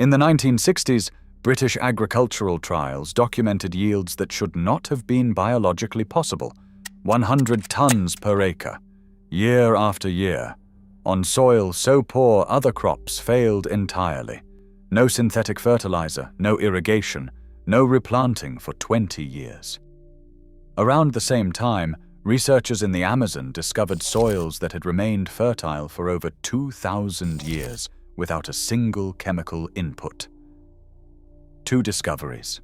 In the 1960s, British agricultural trials documented yields that should not have been biologically possible, 100 tons per acre, year after year, on soil so poor other crops failed entirely. No synthetic fertilizer, no irrigation, no replanting for 20 years. Around the same time, researchers in the Amazon discovered soils that had remained fertile for over 2,000 years without a single chemical input. 2 discoveries.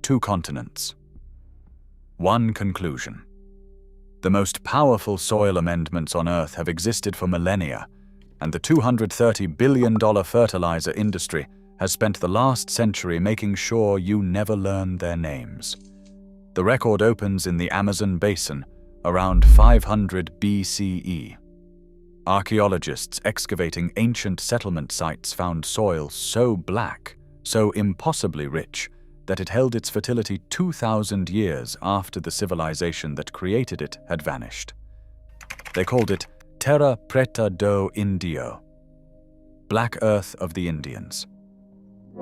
2 continents. 1 conclusion. The most powerful soil amendments on Earth have existed for millennia, and the $230 billion fertilizer industry has spent the last century making sure you never learn their names. The record opens in the Amazon basin around 500 BCE. Archaeologists excavating ancient settlement sites found soil so black, so impossibly rich, that it held its fertility 2,000 years after the civilization that created it had vanished. They called it Terra Preta do Indio, Black Earth of the Indians.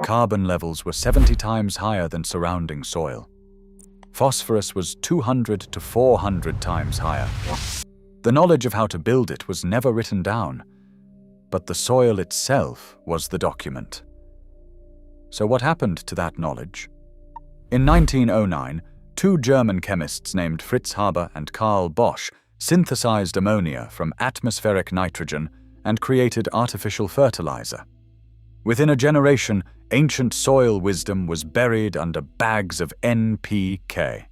Carbon levels were 70 times higher than surrounding soil. Phosphorus was 200 to 400 times higher. The knowledge of how to build it was never written down, but the soil itself was the document. So what happened to that knowledge? In 1909, 2 German chemists named Fritz Haber and Karl Bosch synthesized ammonia from atmospheric nitrogen and created artificial fertilizer. Within a generation, ancient soil wisdom was buried under bags of NPK.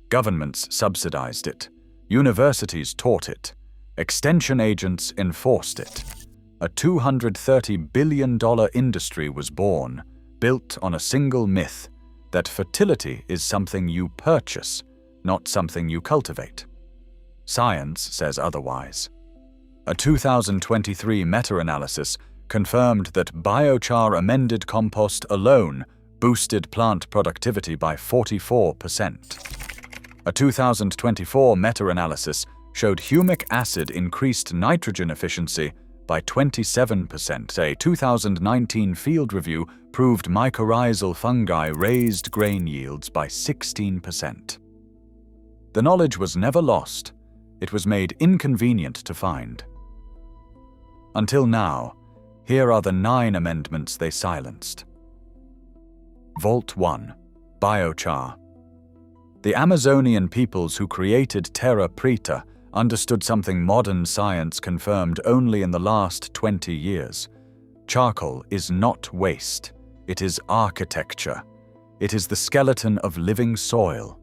Governments subsidized it. Universities taught it. Extension agents enforced it. A $230 billion industry was born, built on a single myth that fertility is something you purchase, not something you cultivate. Science says otherwise. A 2023 meta-analysis confirmed that biochar-amended compost alone boosted plant productivity by 44%. A 2024 meta-analysis showed humic acid increased nitrogen efficiency by 27%. A 2019 field review proved mycorrhizal fungi raised grain yields by 16%. The knowledge was never lost. It was made inconvenient to find. Until now, here are the 9 amendments they silenced. Vault 1. Biochar. The Amazonian peoples who created Terra Preta understood something modern science confirmed only in the last 20 years. Charcoal is not waste. It is architecture. It is the skeleton of living soil.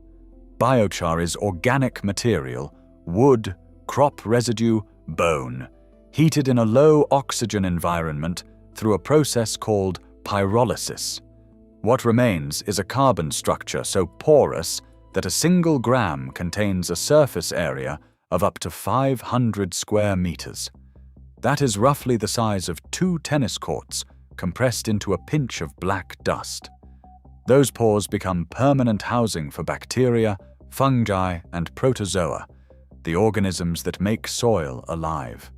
Biochar is organic material, wood, crop residue, bone, heated in a low oxygen environment through a process called pyrolysis. What remains is a carbon structure so porous that a single gram contains a surface area of up to 500 square meters. That is roughly the size of 2 tennis courts compressed into a pinch of black dust. Those pores become permanent housing for bacteria, fungi, and protozoa, the organisms that make soil alive.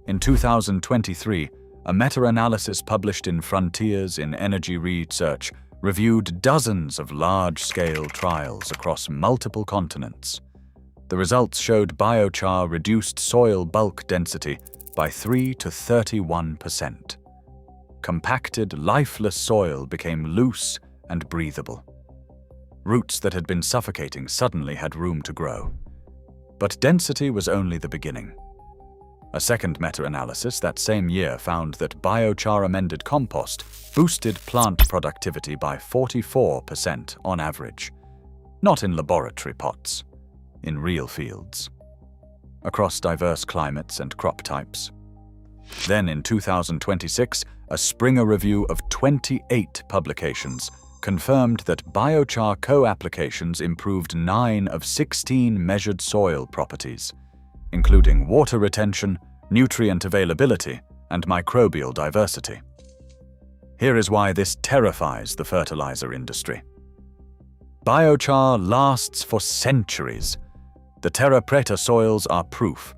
In 2023, a meta-analysis published in Frontiers in Energy Research reviewed dozens of large-scale trials across multiple continents. The results showed biochar reduced soil bulk density by 3 to 31%. Compacted, lifeless soil became loose and breathable. Roots that had been suffocating suddenly had room to grow. But density was only the beginning. A second meta-analysis that same year found that biochar-amended compost boosted plant productivity by 44% on average. Not in laboratory pots, in real fields. Across diverse climates and crop types. Then in 2026, a Springer review of 28 publications confirmed that biochar co-applications improved 9 of 16 measured soil properties, including water retention, nutrient availability, and microbial diversity. Here is why this terrifies the fertilizer industry. Biochar lasts for centuries. The Terra Preta soils are proof.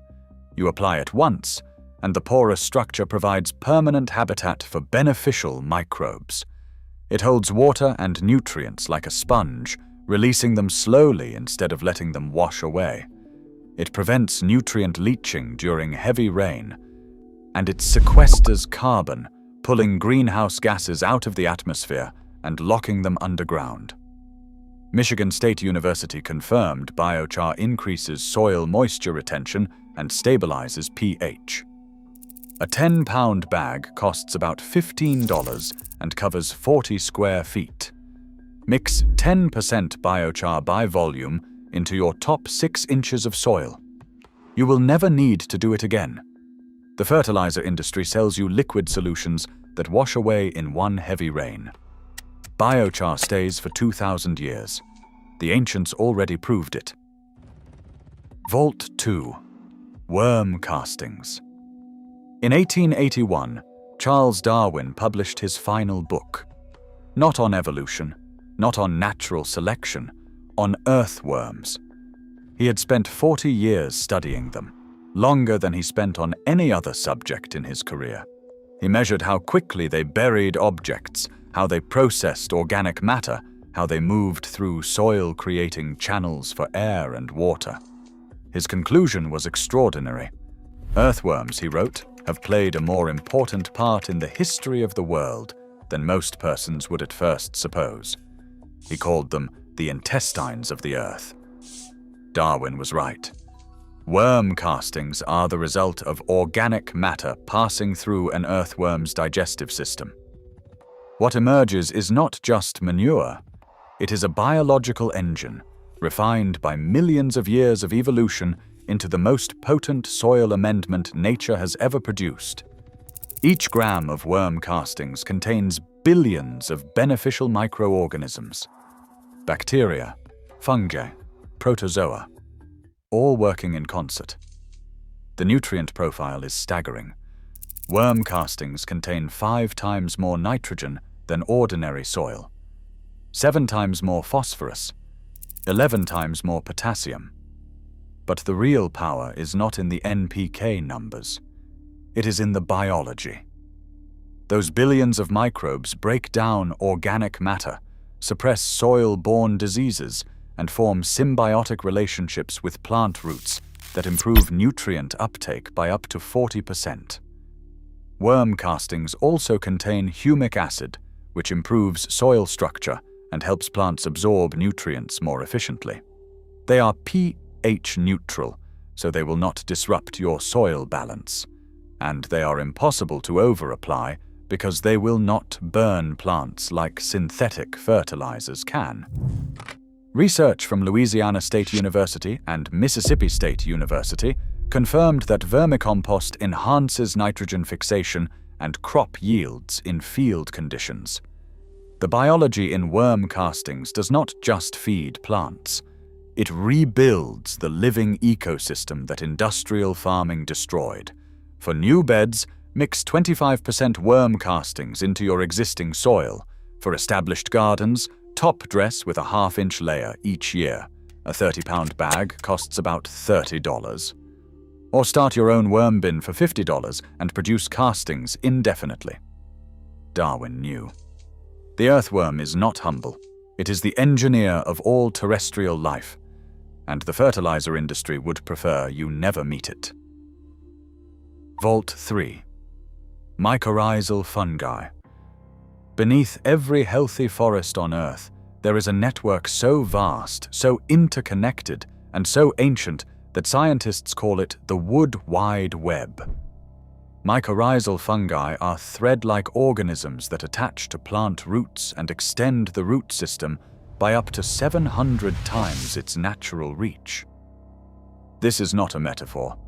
You apply it once, and the porous structure provides permanent habitat for beneficial microbes. It holds water and nutrients like a sponge, releasing them slowly instead of letting them wash away. It prevents nutrient leaching during heavy rain, and it sequesters carbon, pulling greenhouse gases out of the atmosphere and locking them underground. Michigan State University confirmed biochar increases soil moisture retention and stabilizes pH. A 10-pound bag costs about $15 and covers 40 square feet. Mix 10% biochar by volume into your top 6 inches of soil. You will never need to do it again. The fertilizer industry sells you liquid solutions that wash away in one heavy rain. Biochar stays for 2,000 years. The ancients already proved it. Vault 2. Worm castings. In 1881, Charles Darwin published his final book. Not on evolution, not on natural selection, on earthworms. He had spent 40 years studying them, longer than he spent on any other subject in his career. He measured how quickly they buried objects, how they processed organic matter, how they moved through soil, creating channels for air and water. His conclusion was extraordinary. Earthworms, he wrote, have played a more important part in the history of the world than most persons would at first suppose. He called them the intestines of the earth. Darwin was right. Worm castings are the result of organic matter passing through an earthworm's digestive system. What emerges is not just manure. It is a biological engine, refined by millions of years of evolution into the most potent soil amendment nature has ever produced. Each gram of worm castings contains billions of beneficial microorganisms. Bacteria, fungi, protozoa, all working in concert. The nutrient profile is staggering. Worm castings contain 5 times more nitrogen than ordinary soil, 7 times more phosphorus, 11 times more potassium. But the real power is not in the NPK numbers. It is in the biology. Those billions of microbes break down organic matter, suppress soil-borne diseases, and form symbiotic relationships with plant roots that improve nutrient uptake by up to 40%. Worm castings also contain humic acid, which improves soil structure and helps plants absorb nutrients more efficiently. They are pH neutral, so they will not disrupt your soil balance. And they are impossible to over-apply because they will not burn plants like synthetic fertilizers can. Research from Louisiana State University and Mississippi State University confirmed that vermicompost enhances nitrogen fixation and crop yields in field conditions. The biology in worm castings does not just feed plants. It rebuilds the living ecosystem that industrial farming destroyed. For new beds, mix 25% worm castings into your existing soil. For established gardens, top dress with a half-inch layer each year. A 30-pound bag costs about $30. Or start your own worm bin for $50 and produce castings indefinitely. Darwin knew. The earthworm is not humble. It is the engineer of all terrestrial life, and the fertilizer industry would prefer you never meet it. Vault 3. Mycorrhizal fungi. Beneath every healthy forest on Earth, there is a network so vast, so interconnected, and so ancient that scientists call it the Wood Wide Web. Mycorrhizal fungi are thread-like organisms that attach to plant roots and extend the root system by up to 700 times its natural reach. This is not a metaphor.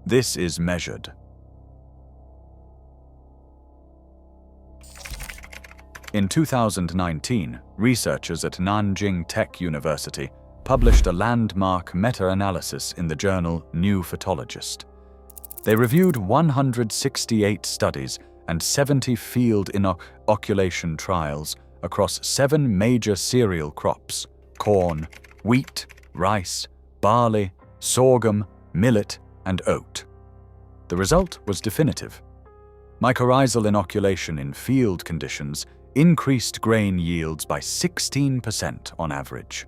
This is measured. In 2019, researchers at Nanjing Tech University published a landmark meta-analysis in the journal New Phytologist. They reviewed 168 studies and 70 field inoculation trials across 7 major cereal crops: corn, wheat, rice, barley, sorghum, millet, and oat. The result was definitive. Mycorrhizal inoculation in field conditions increased grain yields by 16% on average.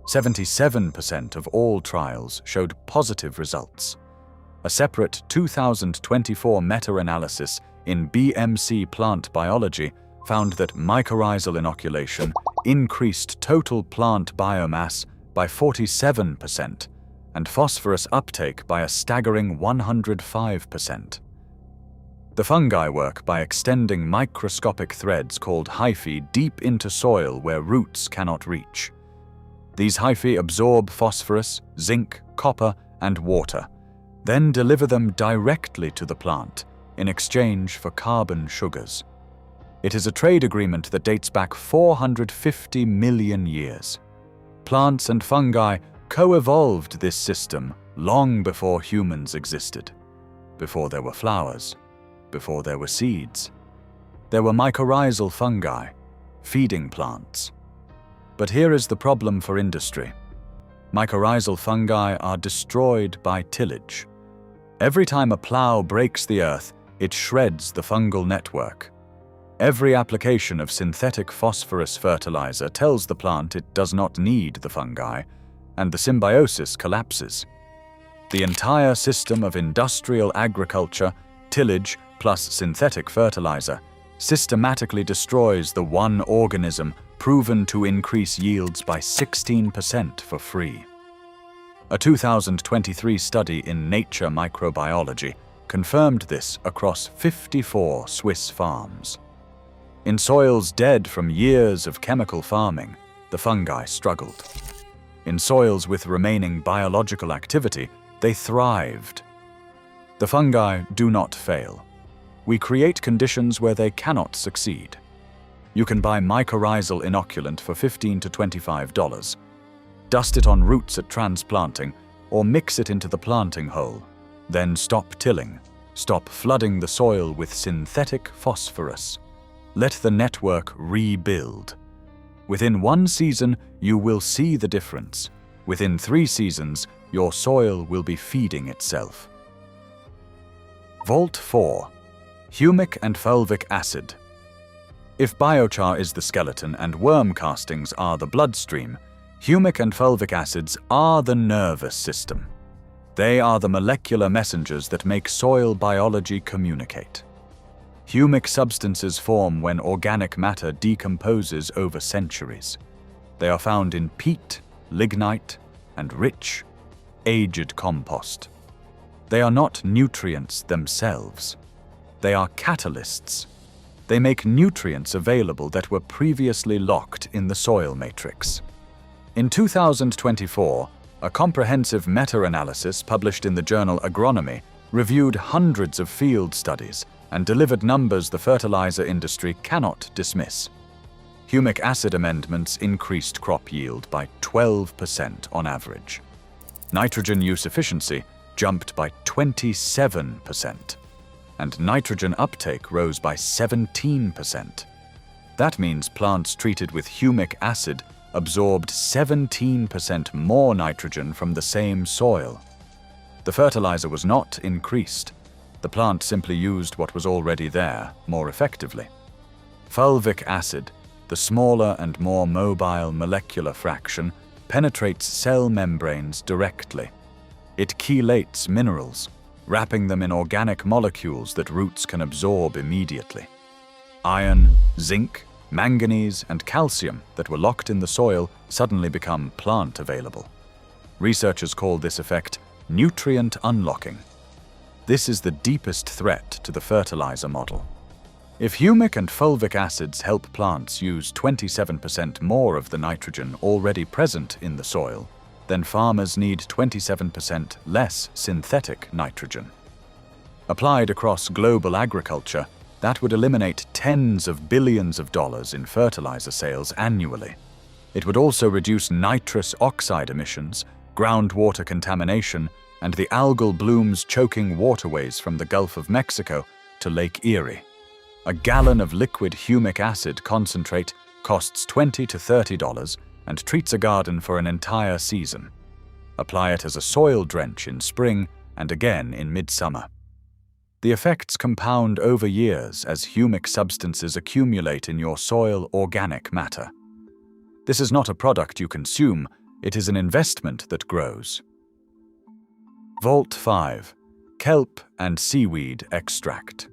77% of all trials showed positive results. A separate 2024 meta-analysis in BMC Plant Biology found that mycorrhizal inoculation increased total plant biomass by 47% and phosphorus uptake by a staggering 105%. The fungi work by extending microscopic threads called hyphae deep into soil where roots cannot reach. These hyphae absorb phosphorus, zinc, copper, and water, then deliver them directly to the plant in exchange for carbon sugars. It is a trade agreement that dates back 450 million years. Plants and fungi co-evolved this system long before humans existed, before there were flowers, before there were seeds. There were mycorrhizal fungi, feeding plants. But here is the problem for industry. Mycorrhizal fungi are destroyed by tillage. Every time a plow breaks the earth, it shreds the fungal network. Every application of synthetic phosphorus fertilizer tells the plant it does not need the fungi, and the symbiosis collapses. The entire system of industrial agriculture, tillage plus synthetic fertilizer, systematically destroys the one organism proven to increase yields by 16% for free. A 2023 study in Nature Microbiology confirmed this across 54 Swiss farms. In soils dead from years of chemical farming, the fungi struggled. In soils with remaining biological activity, they thrived. The fungi do not fail. We create conditions where they cannot succeed. You can buy mycorrhizal inoculant for $15 to $25. Dust it on roots at transplanting, or mix it into the planting hole. Then stop tilling. Stop flooding the soil with synthetic phosphorus. Let the network rebuild. Within 1 season, you will see the difference. Within 3 seasons, your soil will be feeding itself. Vault 4. Humic and fulvic acid. If biochar is the skeleton and worm castings are the bloodstream, humic and fulvic acids are the nervous system. They are the molecular messengers that make soil biology communicate. Humic substances form when organic matter decomposes over centuries. They are found in peat, lignite, and rich, aged compost. They are not nutrients themselves. They are catalysts. They make nutrients available that were previously locked in the soil matrix. In 2024, a comprehensive meta-analysis published in the journal Agronomy reviewed hundreds of field studies and delivered numbers the fertilizer industry cannot dismiss. Humic acid amendments increased crop yield by 12% on average. Nitrogen use efficiency jumped by 27%, and nitrogen uptake rose by 17%. That means plants treated with humic acid absorbed 17% more nitrogen from the same soil. The fertilizer was not increased. The plant simply used what was already there more effectively. Fulvic acid, the smaller and more mobile molecular fraction, penetrates cell membranes directly. It chelates minerals, wrapping them in organic molecules that roots can absorb immediately. Iron, zinc, manganese, and calcium that were locked in the soil suddenly become plant available. Researchers call this effect nutrient unlocking. This is the deepest threat to the fertilizer model. If humic and fulvic acids help plants use 27% more of the nitrogen already present in the soil, then farmers need 27% less synthetic nitrogen. Applied across global agriculture, that would eliminate tens of billions of dollars in fertilizer sales annually. It would also reduce nitrous oxide emissions, groundwater contamination, and the algal blooms choking waterways from the Gulf of Mexico to Lake Erie. A gallon of liquid humic acid concentrate costs $20 to $30 and treats a garden for an entire season. Apply it as a soil drench in spring and again in midsummer. The effects compound over years as humic substances accumulate in your soil organic matter. This is not a product you consume, it is an investment that grows. Vault 5. Kelp and Seaweed Extract.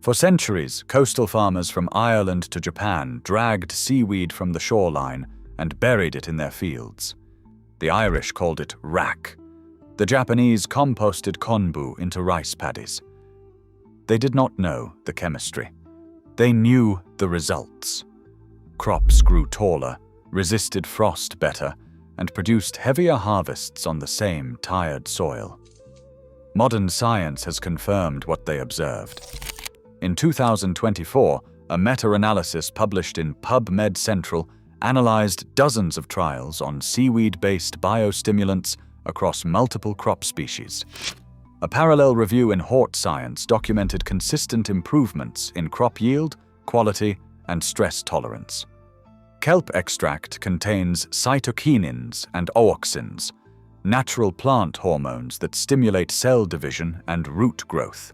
For centuries, coastal farmers from Ireland to Japan dragged seaweed from the shoreline and buried it in their fields. The Irish called it rack. The Japanese composted konbu into rice paddies. They did not know the chemistry. They knew the results. Crops grew taller, resisted frost better, and produced heavier harvests on the same tired soil. Modern science has confirmed what they observed. In 2024, a meta-analysis published in PubMed Central analyzed dozens of trials on seaweed-based biostimulants across multiple crop species. A parallel review in Hort Science documented consistent improvements in crop yield, quality, and stress tolerance. Kelp extract contains cytokinins and auxins, natural plant hormones that stimulate cell division and root growth.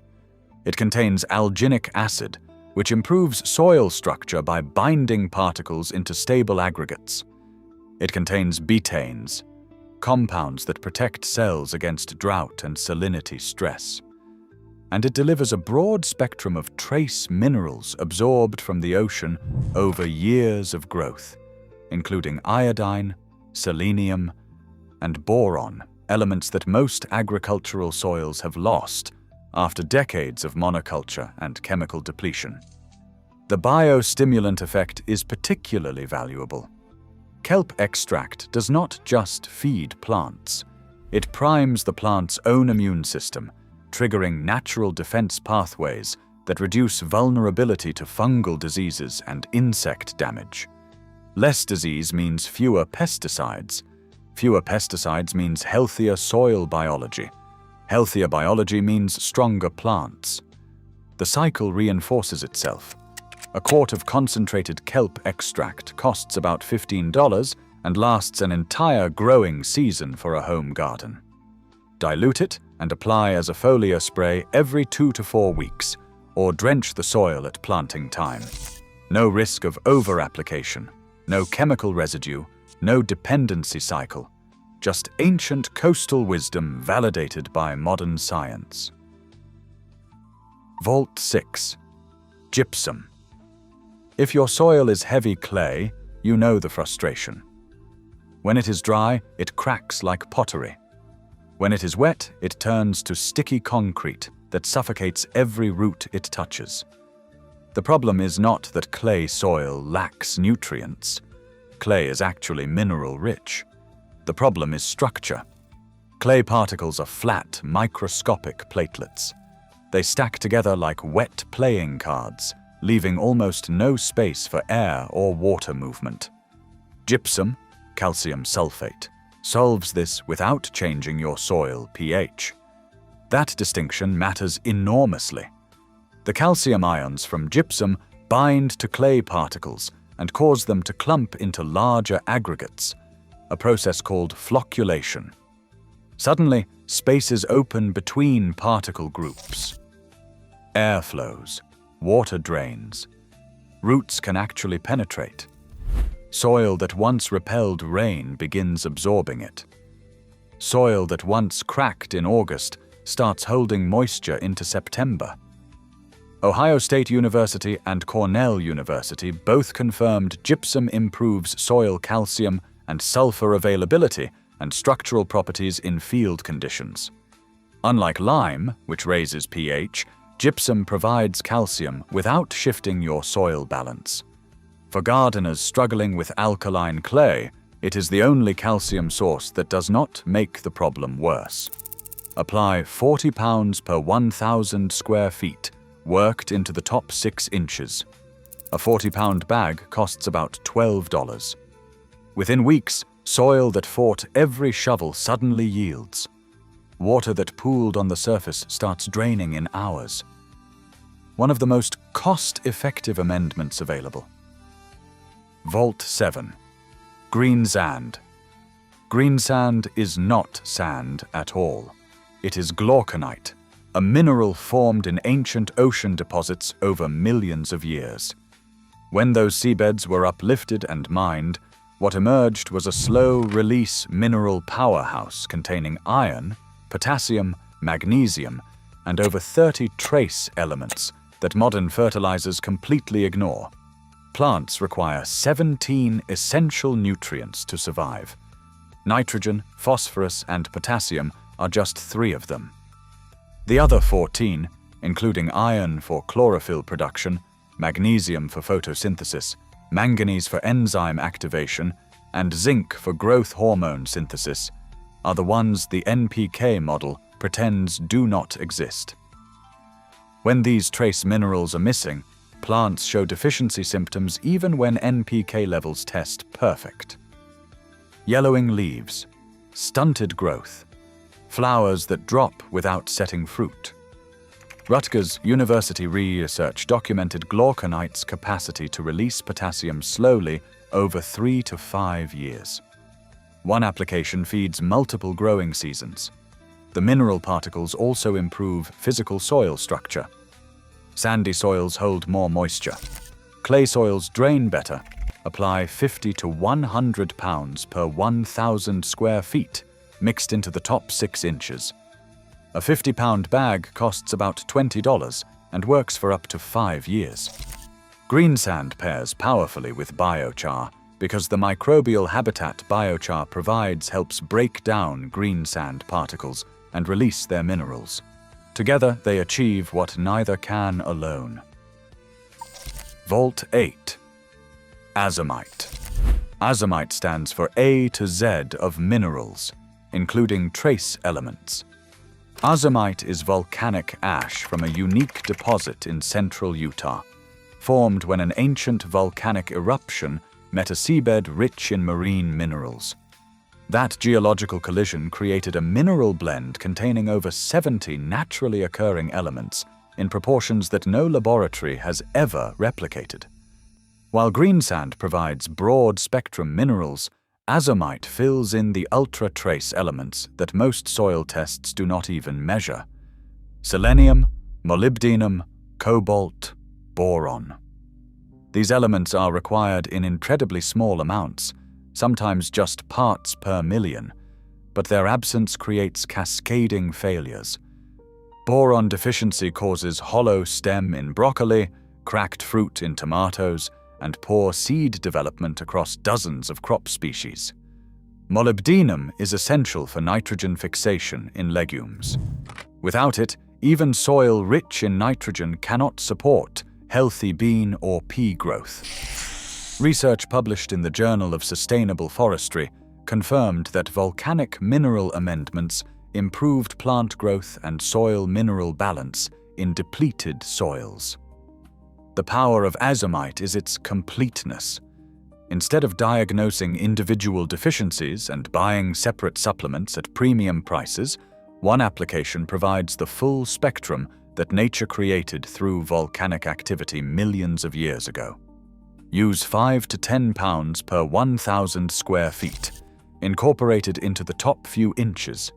It contains alginic acid, which improves soil structure by binding particles into stable aggregates. It contains betaines, compounds that protect cells against drought and salinity stress. And it delivers a broad spectrum of trace minerals absorbed from the ocean over years of growth, including iodine, selenium, and boron, elements that most agricultural soils have lost after decades of monoculture and chemical depletion. The biostimulant effect is particularly valuable. Kelp extract does not just feed plants. It primes the plant's own immune system, triggering natural defense pathways that reduce vulnerability to fungal diseases and insect damage. Less disease means fewer pesticides. Fewer pesticides means healthier soil biology. Healthier biology means stronger plants. The cycle reinforces itself. A quart of concentrated kelp extract costs about $15 and lasts an entire growing season for a home garden. Dilute it and apply as a foliar spray every 2 to 4 weeks, or drench the soil at planting time. No risk of over-application, no chemical residue, no dependency cycle, just ancient coastal wisdom validated by modern science. Vault 6. Gypsum. If your soil is heavy clay, you know the frustration. When it is dry, it cracks like pottery. When it is wet, it turns to sticky concrete that suffocates every root it touches. The problem is not that clay soil lacks nutrients. Clay is actually mineral-rich. The problem is structure. Clay particles are flat, microscopic platelets. They stack together like wet playing cards, leaving almost no space for air or water movement. Gypsum, calcium sulfate, solves this without changing your soil pH. That distinction matters enormously. The calcium ions from gypsum bind to clay particles and cause them to clump into larger aggregates, a process called flocculation. Suddenly, spaces open between particle groups. Air flows. Water drains. Roots can actually penetrate. Soil that once repelled rain begins absorbing it. Soil that once cracked in August starts holding moisture into September. Ohio State University and Cornell University both confirmed gypsum improves soil calcium and sulfur availability and structural properties in field conditions. Unlike lime, which raises pH, gypsum provides calcium without shifting your soil balance. For gardeners struggling with alkaline clay, it is the only calcium source that does not make the problem worse. Apply 40 pounds per 1,000 square feet, worked into the top 6 inches. A 40-pound bag costs about $12. Within weeks, soil that fought every shovel suddenly yields. Water that pooled on the surface starts draining in hours. One of the most cost-effective amendments available. Vault 7. Greensand. Greensand is not sand at all. It is glauconite, a mineral formed in ancient ocean deposits over millions of years. When those seabeds were uplifted and mined, what emerged was a slow-release mineral powerhouse containing iron, potassium, magnesium, and over 30 trace elements that modern fertilizers completely ignore. Plants require 17 essential nutrients to survive. Nitrogen, phosphorus, and potassium are just 3 of them. The other 14, including iron for chlorophyll production, magnesium for photosynthesis, manganese for enzyme activation, and zinc for growth hormone synthesis, are the ones the NPK model pretends do not exist. When these trace minerals are missing, plants show deficiency symptoms even when NPK levels test perfect. Yellowing leaves, stunted growth, flowers that drop without setting fruit. Rutgers University research documented glauconite's capacity to release potassium slowly over 3 to 5 years. One application feeds multiple growing seasons. The mineral particles also improve physical soil structure. Sandy soils hold more moisture. Clay soils drain better. Apply 50 to 100 pounds per 1,000 square feet, mixed into the top 6 inches. A 50-pound bag costs about $20 and works for up to 5 years. Greensand pairs powerfully with biochar because the microbial habitat biochar provides helps break down greensand particles and release their minerals. Together, they achieve what neither can alone. Vault 8. Azomite. Azomite stands for A to Z of minerals, including trace elements. Azomite is volcanic ash from a unique deposit in central Utah, formed when an ancient volcanic eruption met a seabed rich in marine minerals. That geological collision created a mineral blend containing over 70 naturally occurring elements in proportions that no laboratory has ever replicated. While greensand provides broad-spectrum minerals, azomite fills in the ultra-trace elements that most soil tests do not even measure: selenium, molybdenum, cobalt, boron. These elements are required in incredibly small amounts, sometimes just parts per million, but their absence creates cascading failures. Boron deficiency causes hollow stem in broccoli, cracked fruit in tomatoes, and poor seed development across dozens of crop species. Molybdenum is essential for nitrogen fixation in legumes. Without it, even soil rich in nitrogen cannot support healthy bean or pea growth. Research published in the Journal of Sustainable Forestry confirmed that volcanic mineral amendments improved plant growth and soil mineral balance in depleted soils. The power of azomite is its completeness. Instead of diagnosing individual deficiencies and buying separate supplements at premium prices, one application provides the full spectrum that nature created through volcanic activity millions of years ago. Use 5 to 10 pounds per 1,000 square feet, incorporated into the top few inches.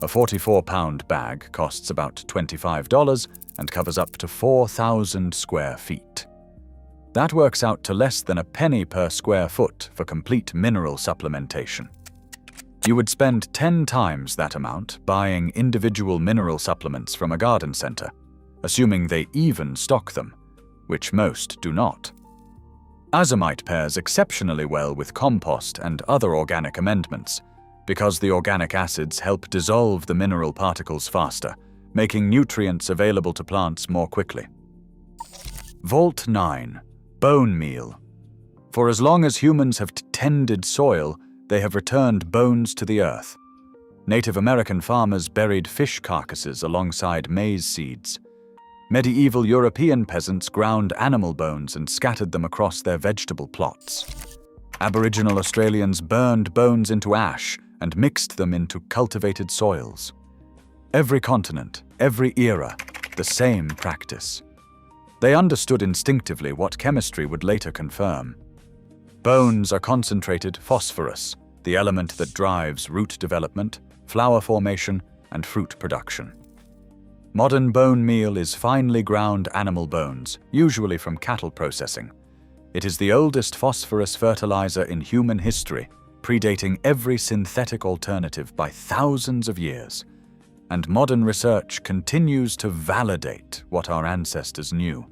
A 44-pound bag costs about $25 and covers up to 4,000 square feet. That works out to less than a penny per square foot for complete mineral supplementation. You would spend 10 times that amount buying individual mineral supplements from a garden center, assuming they even stock them, which most do not. Azomite pairs exceptionally well with compost and other organic amendments, because the organic acids help dissolve the mineral particles faster, making nutrients available to plants more quickly. Vault 9. Bone meal. For as long as humans have tended soil, they have returned bones to the earth. Native American farmers buried fish carcasses alongside maize seeds. Medieval European peasants ground animal bones and scattered them across their vegetable plots. Aboriginal Australians burned bones into ash and mixed them into cultivated soils. Every continent, every era, the same practice. They understood instinctively what chemistry would later confirm. Bones are concentrated phosphorus, the element that drives root development, flower formation, and fruit production. Modern bone meal is finely ground animal bones, usually from cattle processing. It is the oldest phosphorus fertilizer in human history, predating every synthetic alternative by thousands of years. And modern research continues to validate what our ancestors knew.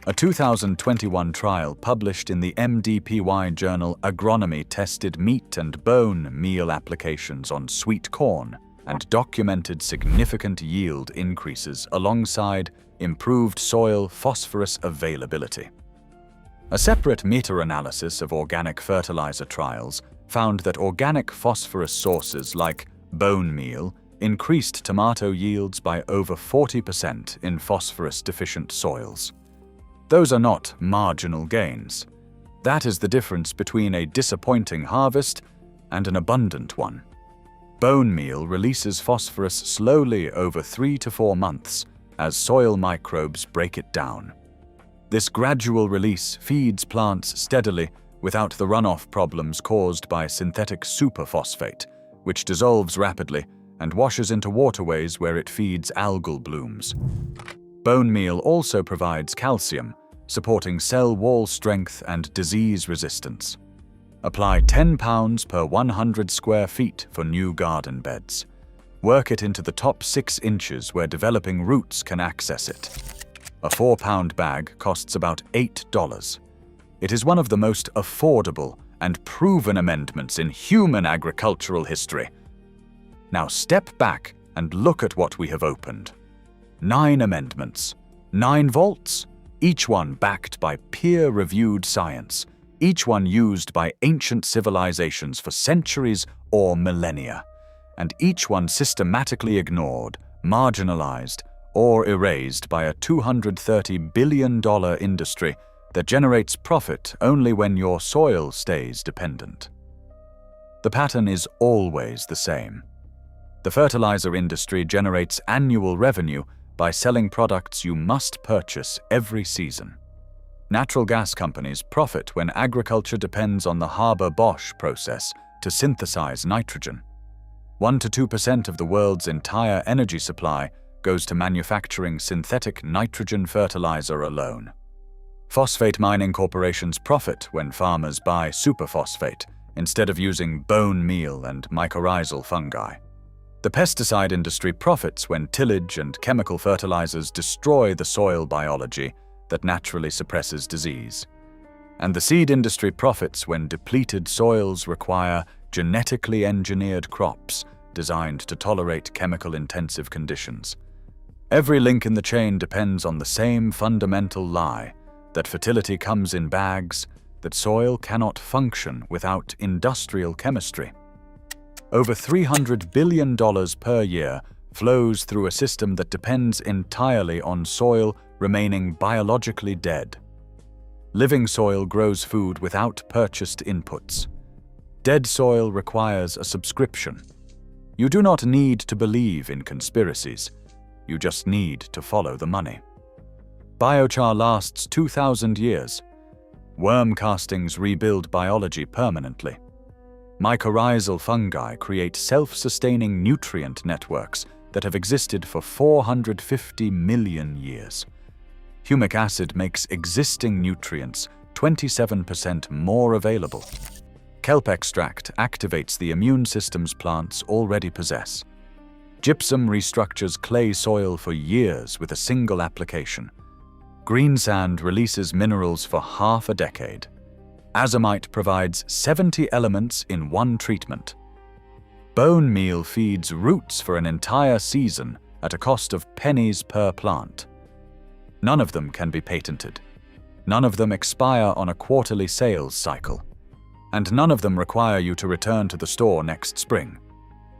A 2021 trial published in the MDPY journal Agronomy tested meat and bone meal applications on sweet corn and documented significant yield increases alongside improved soil phosphorus availability. A separate meta-analysis of organic fertilizer trials found that organic phosphorus sources like bone meal increased tomato yields by over 40% in phosphorus-deficient soils. Those are not marginal gains. That is the difference between a disappointing harvest and an abundant one. Bone meal releases phosphorus slowly over 3 to 4 months as soil microbes break it down. This gradual release feeds plants steadily without the runoff problems caused by synthetic superphosphate, which dissolves rapidly and washes into waterways where it feeds algal blooms. Bone meal also provides calcium, supporting cell wall strength and disease resistance. Apply 10 pounds per 100 square feet for new garden beds. Work it into the top 6 inches where developing roots can access it. A 4-pound bag costs about $8. It is one of the most affordable and proven amendments in human agricultural history. Now step back and look at what we have opened. 9 amendments, 9 vaults, each one backed by peer-reviewed science, each one used by ancient civilizations for centuries or millennia, and each one systematically ignored, marginalized, or erased by a $230 billion industry that generates profit only when your soil stays dependent. The pattern is always the same. The fertilizer industry generates annual revenue by selling products you must purchase every season. Natural gas companies profit when agriculture depends on the Haber-Bosch process to synthesize nitrogen. 1 to 2% of the world's entire energy supply goes to manufacturing synthetic nitrogen fertilizer alone. Phosphate mining corporations profit when farmers buy superphosphate instead of using bone meal and mycorrhizal fungi. The pesticide industry profits when tillage and chemical fertilizers destroy the soil biology that naturally suppresses disease. And the seed industry profits when depleted soils require genetically engineered crops designed to tolerate chemical-intensive conditions. Every link in the chain depends on the same fundamental lie, that fertility comes in bags, that soil cannot function without industrial chemistry. Over $300 billion per year flows through a system that depends entirely on soil remaining biologically dead. Living soil grows food without purchased inputs. Dead soil requires a subscription. You do not need to believe in conspiracies. You just need to follow the money. Biochar lasts 2,000 years. Worm castings rebuild biology permanently. Mycorrhizal fungi create self-sustaining nutrient networks that have existed for 450 million years. Humic acid makes existing nutrients 27% more available. Kelp extract activates the immune systems plants already possess. Gypsum restructures clay soil for years with a single application. Greensand releases minerals for half a decade. Azomite provides 70 elements in one treatment. Bone meal feeds roots for an entire season at a cost of pennies per plant. None of them can be patented. None of them expire on a quarterly sales cycle. And none of them require you to return to the store next spring.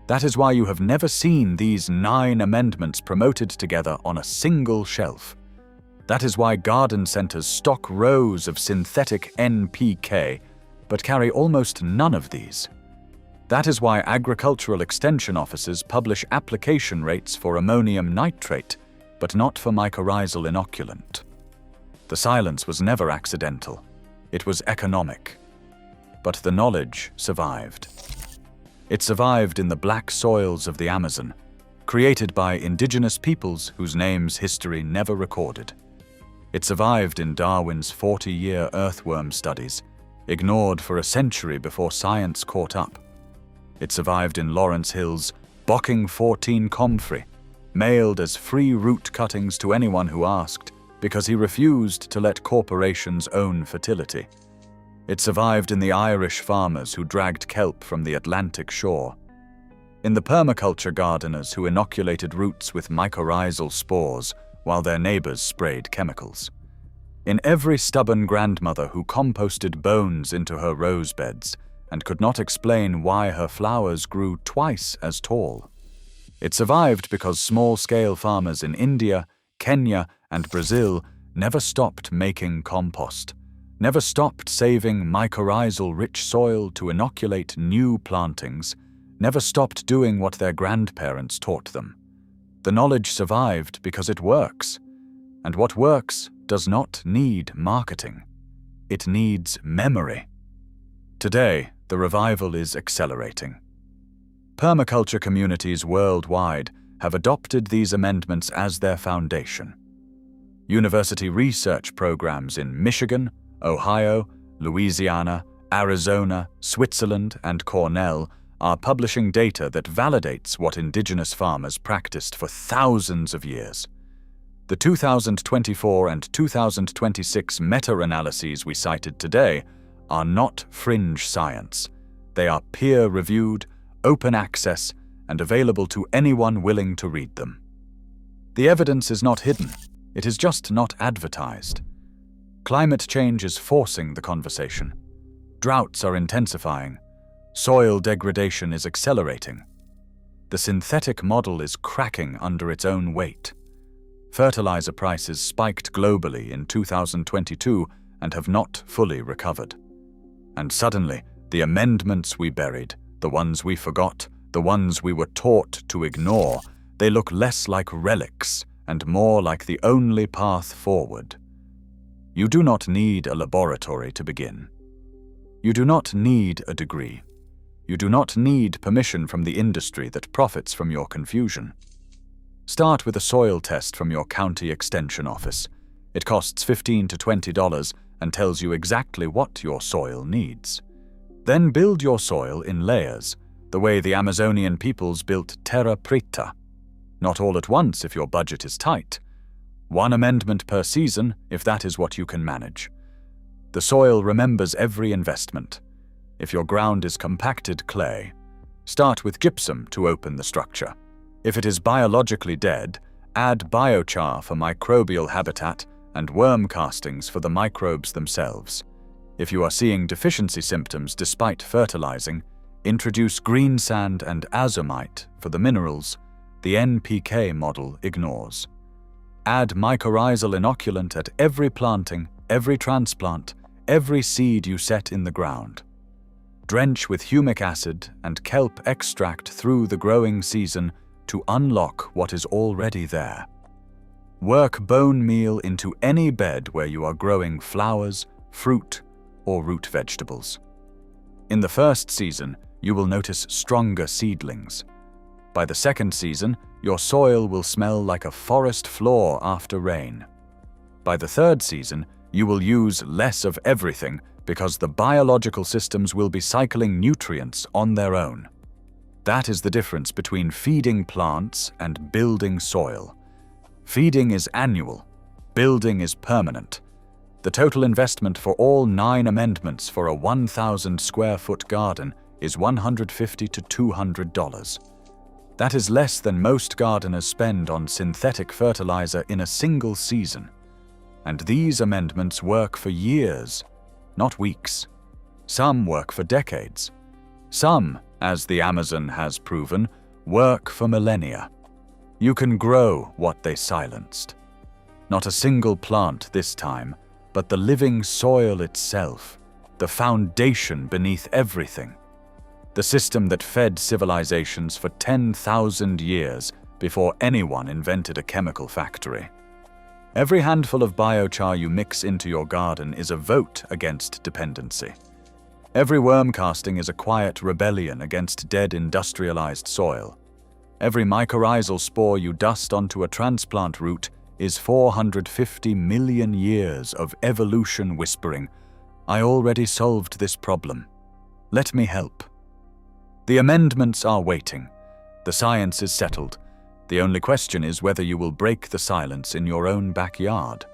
That is why you have never seen these 9 amendments promoted together on a single shelf. That is why garden centers stock rows of synthetic NPK, but carry almost none of these. That is why agricultural extension offices publish application rates for ammonium nitrate, but not for mycorrhizal inoculant. The silence was never accidental. It was economic. But the knowledge survived. It survived in the black soils of the Amazon, created by indigenous peoples whose names history never recorded. It survived in Darwin's 40-year earthworm studies, ignored for a century before science caught up. It survived in Lawrence Hill's Bocking 14 comfrey, mailed as free root cuttings to anyone who asked because he refused to let corporations own fertility. It survived in the Irish farmers who dragged kelp from the Atlantic shore, in the permaculture gardeners who inoculated roots with mycorrhizal spores while their neighbors sprayed chemicals, in every stubborn grandmother who composted bones into her rose beds and could not explain why her flowers grew twice as tall. It survived because small-scale farmers in India, Kenya, and Brazil never stopped making compost, never stopped saving mycorrhizal-rich soil to inoculate new plantings, never stopped doing what their grandparents taught them. The knowledge survived because it works, and what works does not need marketing. It needs memory. Today, the revival is accelerating. Permaculture communities worldwide have adopted these amendments as their foundation. University research programs in Michigan, Ohio, Louisiana, Arizona, Switzerland, and Cornell are publishing data that validates what indigenous farmers practiced for thousands of years. The 2024 and 2026 meta-analyses we cited today are not fringe science. They are peer-reviewed, open access, and available to anyone willing to read them. The evidence is not hidden, it is just not advertised. Climate change is forcing the conversation. Droughts are intensifying. Soil degradation is accelerating. The synthetic model is cracking under its own weight. Fertilizer prices spiked globally in 2022 and have not fully recovered. And suddenly, the amendments we buried, the ones we forgot, the ones we were taught to ignore, they look less like relics and more like the only path forward. You do not need a laboratory to begin. You do not need a degree. You do not need permission from the industry that profits from your confusion. Start with a soil test from your county extension office. It costs $15 to $20 and tells you exactly what your soil needs. Then build your soil in layers, the way the Amazonian peoples built terra preta. Not all at once if your budget is tight. One amendment per season if that is what you can manage. The soil remembers every investment. If your ground is compacted clay, start with gypsum to open the structure. If it is biologically dead, add biochar for microbial habitat and worm castings for the microbes themselves. If you are seeing deficiency symptoms despite fertilizing, introduce greensand and azomite for the minerals the NPK model ignores. Add mycorrhizal inoculant at every planting, every transplant, every seed you set in the ground. Drench with humic acid and kelp extract through the growing season to unlock what is already there. Work bone meal into any bed where you are growing flowers, fruit, or root vegetables. In the first season, you will notice stronger seedlings. By the second season, your soil will smell like a forest floor after rain. By the third season, you will use less of everything because the biological systems will be cycling nutrients on their own. That is the difference between feeding plants and building soil. Feeding is annual, building is permanent. The total investment for all 9 amendments for a 1,000 square foot garden is $150 to $200. That is less than most gardeners spend on synthetic fertilizer in a single season. And these amendments work for years, not weeks. Some work for decades. Some, as the Amazon has proven, work for millennia. You can grow what they silenced. Not a single plant this time, but the living soil itself, the foundation beneath everything. The system that fed civilizations for 10,000 years before anyone invented a chemical factory. Every handful of biochar you mix into your garden is a vote against dependency. Every worm casting is a quiet rebellion against dead industrialized soil. Every mycorrhizal spore you dust onto a transplant root is 450 million years of evolution whispering, "I already solved this problem. Let me help." The amendments are waiting. The science is settled. The only question is whether you will break the silence in your own backyard.